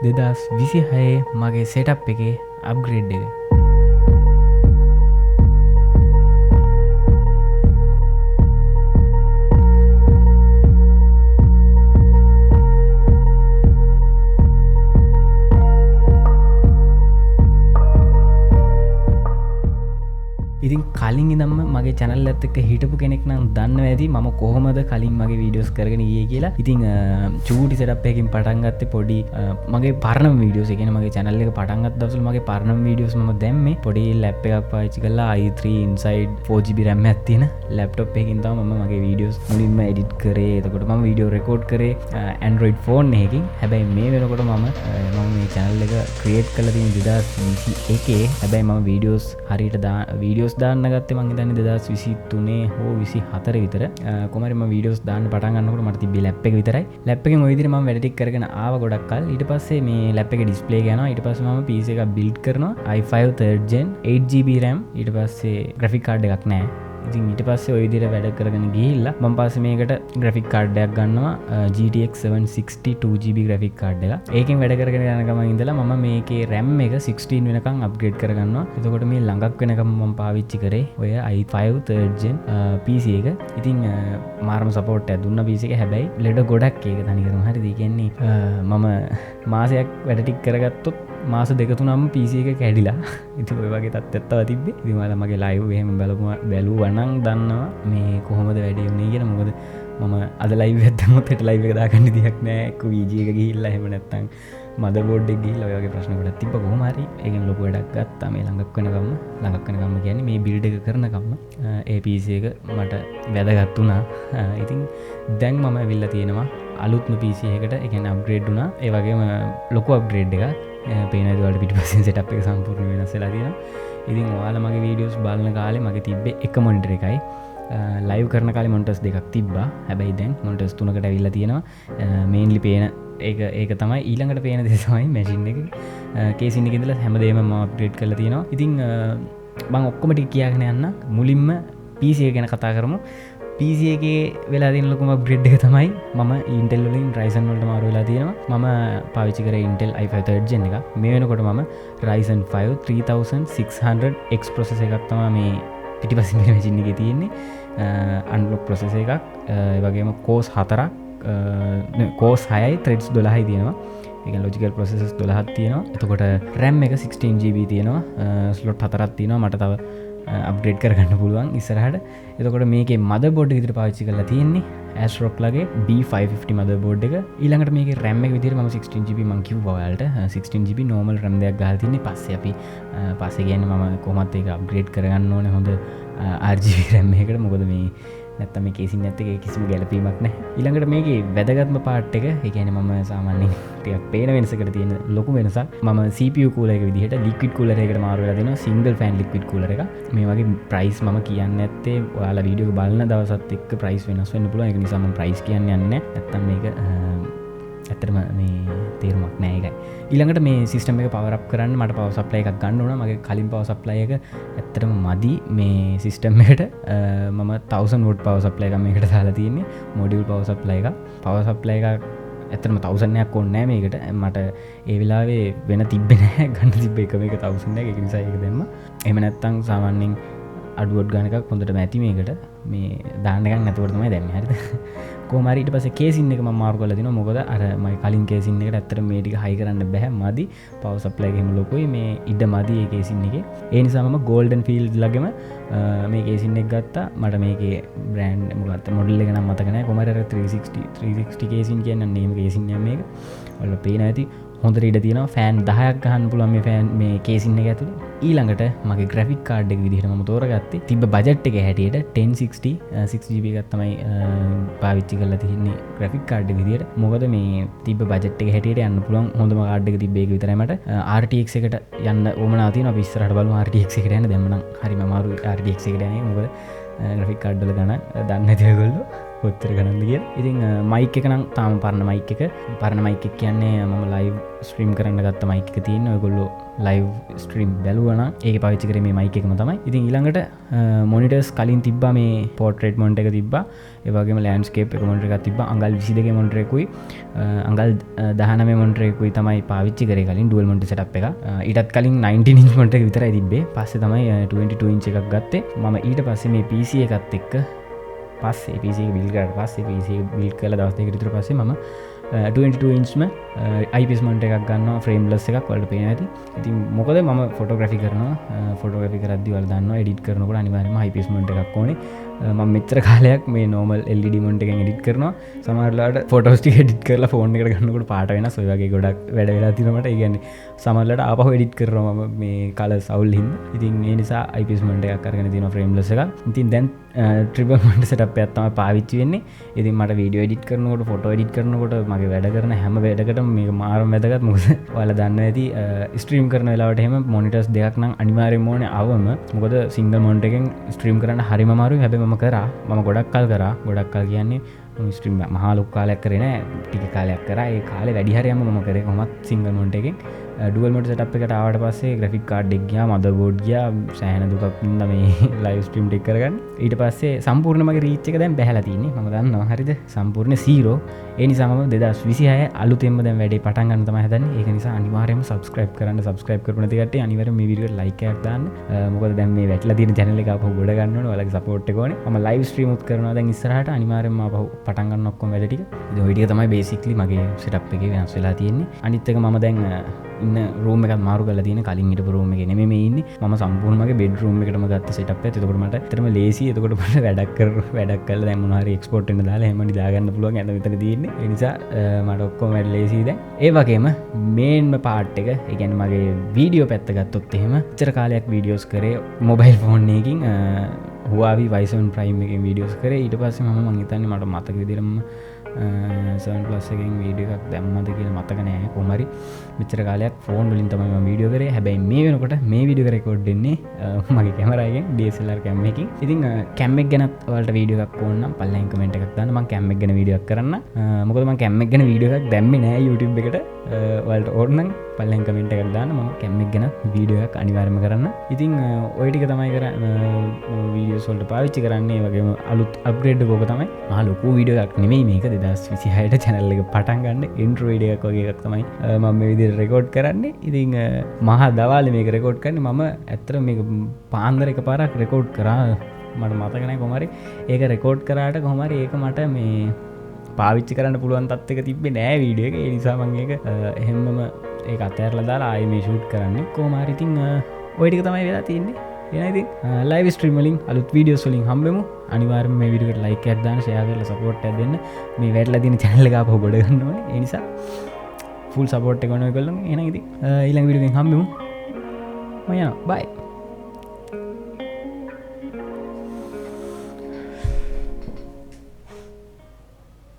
2026 මගේ සෙටප් එකේ අප්ග්‍රේඩ් එක. ඉතින් කලින් ඉඳන්ම මගේ channel එකත් එක්ක හිටපු කෙනෙක් නම් දන්නවා ඇති මම කොහොමද කලින් මගේ වීඩියෝස් කරගෙන ගියේ කියලා. ඉතින් චූටි setup එකකින් පටන් ගත්තේ පොඩි මගේ පරණ වීඩියෝස්. ඒ කියන්නේ මගේ channel එක පටන් ගත්ත දවස්වල මගේ පරණ වීඩියෝස් මම දැම්මේ පොඩි lap එකක් පාවිච්චි කරලා i3 inside 4GB RAM එකක් තියෙන laptop එකකින් තමයි මම මගේ වීඩියෝස් මුලින්ම edit කරේ. එතකොට මම වීඩියෝ record කරේ Android phone එකකින්. හැබැයි මේ වෙනකොට මම මේ channel එක create කරලා තියෙන 2021 හැබැයි මම වීඩියෝස් හරියට වීඩියෝස් දාන්න ගත්තේ මං හිතන්නේ 2023 හෝ 24 විතර. කොහමද මම වීඩියෝස් දාන්න පටන් ගන්නකොට මට තිබ්බේ ලැප් එක විතරයි. ලැප් එකෙන් ওই විදිහට මම වැඩ ටික කරගෙන ආව ගොඩක් කල්. ඊට පස්සේ මේ ලැප් එකේ ඩිස්ප්ලේ එක යනවා. ඊට පස්සේ මම PC එකක් බිල්ඩ් කරනවා i5 3rd gen 8GB RAM. ඊට පස්සේ graphic card එකක් නැහැ. ඉතින් ඊට පස්සේ ওই විදිහට වැඩ කරගෙන ගිහිල්ලා මම පස්සේ මේකට graphic card එකක් ගන්නවා GTX 760 2GB graphic card එක. ඒකෙන් වැඩ කරගෙන යන ගමන් ඉඳලා මම මේකේ RAM එක 16 වෙනකන් upgrade කරගන්නවා. එතකොට මේ ළඟක් වෙනකම් මම පාවිච්චි කරේ ඔය i5 3rd gen PC එක. ඉතින් මාරම support එකක් දුන්න PC එක. හැබැයි ලෙඩ ගොඩක් ඒක තනිකරම හරිද? ඒ කියන්නේ මම මාසයක් වැඩ ටික කරගත්තොත් මාස දෙක තුනම PC එක කැඩිලා. ඉතින් ඔය වගේ තත්ත්වයක් තව තිබ්බේ. ඉතින් ඔයාලා මගේ live එහෙම බැලුවා නම් දන්නවා මේ කොහොමද වැඩේ වුනේ කියලා. මොකද මම අද live එකක් දැම්මොත් හෙට live එක දාගන්න විදියක් නැහැ. එක්ක VG එක ගිහිල්ලා එහෙම නැත්නම් motherboard එක ගිහිල්ලා ඔය වගේ ප්‍රශ්න ගොඩක් තිබ්බා. කොහොම හරි ඒකෙන් ලොකු වැඩක් ගත්තා. මේ ළඟක් වෙනකම් කියන්නේ මේ build එක කරනකම් ඒ PC එක මට වැදගත් වුණා. ඉතින් දැන් මම ඇවිල්ලා තියෙනවා අලුත්ම PC එකකට. ඒ කියන්නේ upgrade වුණා. ඒ වගේම ලොකු upgrade එකක්. පේනවාද ඔයාලට පිටිපස්සෙන් setup එක සම්පූර්ණ වෙනස් වෙලා තියෙනවා. ඉතින් ඔයාලා මගේ වීඩියෝස් බලන කාලේ මගේ තිබ්බේ එක මොනිටර් එකයි. ලයිව් කරන කාලේ මොනිටර්ස් දෙකක් තිබ්බා. හැබැයි දැන් මොනිටර්ස් තුනකට ඇවිල්ලා තියෙනවා. මේන්ලි පේන ඒක තමයි ඊළඟට පේන දේ තමයි මැෂින් එක. කේසින් එකේ ඉඳලා හැමදේම මම අප්ග්‍රේඩ් කරලා තියෙනවා. ඉතින් මම ඔක්කොම ටික කියාගෙන යන්න. මුලින්ම PC එක ගැන කතා කරමු. PC එකේ වෙලා තියෙන ලොකුම අප්ග්‍රේඩ් එක තමයි මම Intel වලින් Ryzen වලට මාරු වෙලා තියෙනවා. මම පාවිච්චි කරේ Intel i5 3rd gen එකක්. මේ වෙනකොට මම Ryzen 5 3600X processor එකක් තමයි මේ පිටිපස්සේ මේ මැෂින් එකේ තියෙන්නේ. unlock processor එකක්. ඒ වගේම cores 4ක් cores 6යි threads 12යි තියෙනවා. ඒ කියන්නේ logical processors 12ක් තියෙනවා. එතකොට RAM එක 16GB තියෙනවා. slot 4ක් තියෙනවා. මට තව අප්ග්‍රේඩ් කරගන්න පුළුවන් ඉස්සරහට. එතකොට මේකේ motherboard එක විදිහට පාවිච්චි කරලා තියෙන්නේ ASRock ලගේ B550 motherboard එක. ඊළඟට මේකේ RAM එක විදිහට මම 16GB මම කිව්වා ඔයාලට 16GB normal RAM දෙයක් ගහලා තින්නේ. පස්සේ කියන්නේ මම කොහොමත් ඒක අප්ග්‍රේඩ් කරගන්න ඕනේ හොඳ RGB RAM එකකට. මොකද මේ නැත්තම් මේ කේසින් නැත් එකේ කිසිම ගැළපීමක් නැහැ. ඊළඟට මේකේ වැදගත්ම පාර්ට් එක, ඒ කියන්නේ මම සාමාන්‍යයෙන් ටිකක් පේන වෙනසකට තියෙන ලොකු වෙනසක්, මම CPU කූලර් එක විදිහට ලික්විඩ් කූලර් එකකට මාරු වෙලා දෙනවා. සිංගල් ෆෑන් ලික්විඩ් කූලර් එක. මේ වගේ ප්‍රයිස් මම කියන්නේ නැත්තේ ඔයාලා වීඩියෝ එක බලන දවසත් එක්ක ප්‍රයිස් වෙනස් වෙන්න පුළුවන්. ඒක නිසා මම ප්‍රයිස් කියන්නේ නැහැ. නැත්තම් මේක ඇත්තටම මේ තේරුමක් නෑ ඒකයි. ඊළඟට මේ සිස්ටම් එක පවර් අප් කරන්න මට පවර් සප්ලයි එකක් ගන්න ඕන. මගේ කලින් පවර් සප්ලයි එක ඇත්තටම මදි මේ සිස්ටම් එකට. මම 1000 වෝල්ට් පවර් සප්ලයි එකක් මේකට දාලා තියෙන්නේ. මොඩියුල් පවර් සප්ලයි එකක්. පවර් සප්ලයි එකක් ඇත්තටම 1000 ක් ඕනේ නෑ මේකට. මට ඒ වෙලාවේ වෙන තිබ්බේ නෑ. ගන්න තිබ්බ එක මේක 1000 ක්. ඒක නිසා ඒක දැම්මා. එහෙම නැත්තම් සාමාන්‍යයෙන් අඩුවට ගන්න එකක් හොඳටම ඇති මේකට. මේ දාන්න එකක් නැතුවට තමයි දැම්මේ. හරිද? කොහොම හරි ඊට පස්සේ කේසින් එක මම මාරු කරලා දිනවා. මොකද අර මගේ කලින් කේසින් එකට ඇත්තට මේ ටික හයි කරන්න බෑ. මදි පවර් සප්ලයි එක එහෙම ලොකුයි. මේ ඉඩ මදි ඒ කේසින් එකේ. ඒ නිසා මම Golden Field ළගෙම මේ කේසින් එක ගත්තා. මට මේකේ බ්‍රෑන්ඩ් මොකක්ද මොඩල් එක නම් මතක නැහැ. කොහොම හරි 360 කේසින් කියන්නේ නේම කේසින් එක මේක. ඔයාලා පේන ඇති. හොඳට ඉඩ තියෙනවා. ෆෑන් 10ක් ගහන්න පුළුවන් මේ ෆෑන් මේ කේසින් එක ඇතුලේ. ඊළඟට මගේ graphic card එක විදිහට මම තෝරගත්තේ තිබ්බ බජට් එක හැටියට 1060 6GB එකක් තමයි පාවිච්චි කරලා තියෙන්නේ graphic card එක විදිහට. මොකද මේ තිබ්බ බජට් එක හැටියට යන්න පුළුවන් හොඳම කාඩ් එක තිබ්බ ඒක විතරයි මට. RTX එකට යන්න ඕමනා තියෙනවා. අපි ඉස්සරහට බලමු RTX එකට යන්න. දැන් මම නම් හරිම අමාරුයි RTX එකට යන්නේ. මොකද graphic card වල ගණන් දන්නේ නැති ඔයගොල්ලෝ. කොච්චර ගණන්ද කිය. ඉතින් මයික් එක නම් තාම පරණ මයික් එක. පරණ මයික් එක කියන්නේ මම ලයිව් ස්ට්‍රීම් කරන්න ගත්ත මයික් එක තියෙන. ඔයගොල්ලෝ ලයිව් ස්ට්‍රීම් බැලුවා නම් ඒක පාවිච්චි කරේ මේ මයික් එකම තමයි. ඉතින් ඊළඟට මොනිටර්ස් කලින් තිබ්බා මේ පෝර්ට්‍රේට් මොනිටර් එක තිබ්බා. ඒ වගේම ලෑන්ඩ්ස්කේප් එක මොනිටර් එකක් තිබ්බා. අඟල් 22 මොනිටර් එකකුයි අඟල් 19 මොනිටර් එකකුයි තමයි පාවිච්චි කරේ කලින් ඩුවල් මොනිටර් සෙටප් එක. ඊටත් කලින් 19 ඉන්ච් මොනිටර් එක විතරයි තිබ්බේ. පස්සේ තමයි 22 ඉන්ච් එකක් ගත්තේ. මම ඊට පස්සේ මේ PC එකත් එක්ක පස්සේ PC එක බිල් කරලා පස්සේ PC එක බිල් කරලා දවස් දෙකකට විතර පස්සේ මම 22 ඉන්ච්ම IPS මොනිටර් එකක් ගන්නවා ෆ්‍රේම්ලස් එකක් වලට පේනවා ඇති. ඉතින් මොකද මම ෆොටෝග්‍රැෆි කරනවා. ෆොටෝග්‍රැෆි කරද්දී වල දන්නවා එඩිට් කරනකොට අනිවාර්යයෙන්ම IPS මොනිටර් එකක් ඕනේ. මම මෙච්චර කාලයක් මේ normal LED මොනිටර් එකෙන් එඩිට් කරනවා. සමහර වෙලාවට ෆොටෝස් ටික එඩිට් කරලා ෆෝන් එකට ගන්නකොට පාට වෙනස්. ඔය වගේ ගොඩක් වැඩ වෙලා තියෙනවා මට. ඒ කියන්නේ සමහර වෙලාවට ආපහු එඩිට් කරනවා මම මේ කලර්ස් අවුල් හින්දා. ඉතින් ඒ නිසා IPS මොනිටර් එකක් අරගෙන තියෙනවා ෆ්‍රේම්ලස් එකක්. ඉතින් දැන් ට්‍රිපල් මොනිටර් සෙටප් එකක් තමයි පාවිච්චි වෙන්නේ. ඉතින් මට වීඩියෝ එඩිට් කරනකොට ෆොටෝ එඩිට් කරනකොට මගේ වැඩ කරන හැම වැඩකටම මේක මාරම වැදගත්. මොකද ඔයාලා දන්නවා ඇති ස්ට්‍රීම් කරන වෙලාවට එහෙම මොනිටර්ස් දෙකක් නම් අනිවාර්යයෙන්ම ඕනේ අවම. මොකද සිංගල් මොනිටර් එකෙන් ස්ට්‍රීම් කරන්න හරිම අමාරුයි. හැබැයි මම කරා. මම ගොඩක් කල් කරා. ගොඩක් කල් කියන්නේ ස්ට්‍රීම් මහා ලොකු කාලයක් කරේ නෑ. ටික කාලයක් කරා. ඒ කාලේ වැඩි හරියක්ම මම කරේ කොහොමත් සිංගල් මොනිටර් එකෙන්. ඩුවල් මොනිටර් සෙටප් එකට ආවට පස්සේ ග්‍රැෆික් කාඩ් එක ගියා, මදර්බෝඩ් ගියා, සෑහෙන දුකක් වින්දා මේ ලයිව් ස්ට්‍රීම් ටික කරගන්න. ඊට පස්සේ සම්පූර්ණ මගේ රීච් එක දැන් බැහැලා තියෙන්නේ. මම දන්නවා හරිද? සම්පූර්ණ 0. ඒ නිසා මම 2026 අලුතෙන්ම දැන් වැඩේ පටන් ගන්න තමයි හදන්නේ. ඒක නිසා අනිවාර්යයෙන්ම subscribe කරන්න. subscribe කරපු නැති කට්ටිය අනිවාර්යයෙන් මේ වීඩියෝට like එකක් දාන්න. මොකද දැන් මේ වැටලා තියෙන channel එක ආපහු ගොඩ ගන්න ඕනේ. ඔයාලගේ support එක ඕනේ. මම live stream උත් කරනවා දැන් ඉස්සරහට අනිවාර්යයෙන්ම ආපහු පටන් ගන්න ඔක්කොම වැඩ ටික. ඉතින් ওই ටික තමයි basically මගේ setup එකේ වෙනස් වෙලා තියෙන්නේ. අනිත් එක මම දැන් ඉන්න රූම් එකත් මාරු කරලා තියෙන. කලින් හිටපු රූම් එකේ නෙමෙයි මේ ඉන්නේ. මම සම්පූර්ණ මගේ බෙඩ්රූම් එකටම ගත්ත setup එක. එතකොට මට ඇත්තටම ලේසි. එතකොට මට වැඩක් කරලා දැන් මොනවා හරි export වෙන්න දාලා එහෙම නිදා ගන්න පුළුවන්. යන විතර තියෙන්නේ. ඒ නිසා මට ඔක්කොම වැඩ ලේසි දැන්. ඒ වගේම මේන්ම පාර්ට් එක, ඒ කියන්නේ මගේ වීඩියෝ පැත්ත ගත්තොත් එහෙම ඉතර කාලයක් වීඩියෝස් කරේ මොබයිල් ෆෝන් එකකින් Huawei Y7 Prime එකෙන් වීඩියෝස් කරේ. ඊට පස්සේ මම හිතන්නේ මට මතක විදිහටම 7 Plus එකෙන් වීඩියෝ එකක් දැම්මද කියලා මතක නෑ. කොහොම හරි මෙච්චර කාලයක් ෆෝන් වලින් තමයි මම වීඩියෝ කරේ. හැබැයි මේ වෙනකොට මේ වීඩියෝ එක රෙකෝඩ් වෙන්නේ මගේ කැමරා එකෙන් DSLR කැම් එකකින්. ඉතින් කැම් එක ගැනත් ඔයාලට වීඩියෝ එකක් ඕන නම් පල්ලෙන් කමෙන්ට් එකක් දාන්න. මම කැම් එක ගැන වීඩියෝ එකක් කරන්න. මොකද මම කැම් එක ගැන වීඩියෝ එකක් දැම්මේ නෑ YouTube එකට. ඔයාලට ඕන නම් පල්ලෙන් කමෙන්ට් එකක් දාන්න. මම කැම් එක ගැන වීඩියෝ එකක් අනිවාර්යයෙන්ම කරන්න. ඉතින් ඔය ටික තමයි වීඩියෝස් වලට පාවිච්චි කරන්නේ. ඒ වගේම අලුත් අප්ග්‍රේඩ් එකක තමයි. මහා ලොකු වීඩියෝ එකක් නෙමෙයි මේක. 2026 channel එක පටන් ගන්න intro video එකක් වගේ එකක් තමයි මම මේ විදිහට රෙකෝඩ් කරන්නේ. ඉතින් මහා දවාලේ මේක රෙකෝඩ් කරන්නේ. මම ඇත්තට මේක පාන්දර එකපාරක් රෙකෝඩ් කරා. මට මතක නැහැ කොහොම හරි ඒක රෙකෝඩ් කරාට කොහොම හරි ඒක මට මේ පාවිච්චි කරන්න පුළුවන් තත්ත්වයක තිබ්බේ නෑ වීඩියෝ එක. ඒ නිසා මම ඒක එහෙම්මම ඒක අතහැරලා දාලා ආයෙ මේ ෂූට් කරන්නේ. කොහොම හරි ඉතින් ওই ටික තමයි වෙලා තියෙන්නේ. එහෙනම් ඉතින් ලයිව් ස්ට්‍රීම් වලින් අලුත් වීඩියෝස් වලින් හම්බෙමු. අනිවාර්යයෙන්ම මේ වීඩියෝ එකට ලයික් එකක් දාන්න, ෂෙයා කරලා සපෝට් එකක් දෙන්න. මේ වැටලා තියෙන channel එක ආපහු ගොඩ ගන්න ඕනේ. ඒ නිසා full support එක ඕන ඔයගොල්ලෝ. එහෙනම් ඉතින් ඊළඟ වීඩියෝ එකෙන් හම්බෙමු. මම යනවා. bye.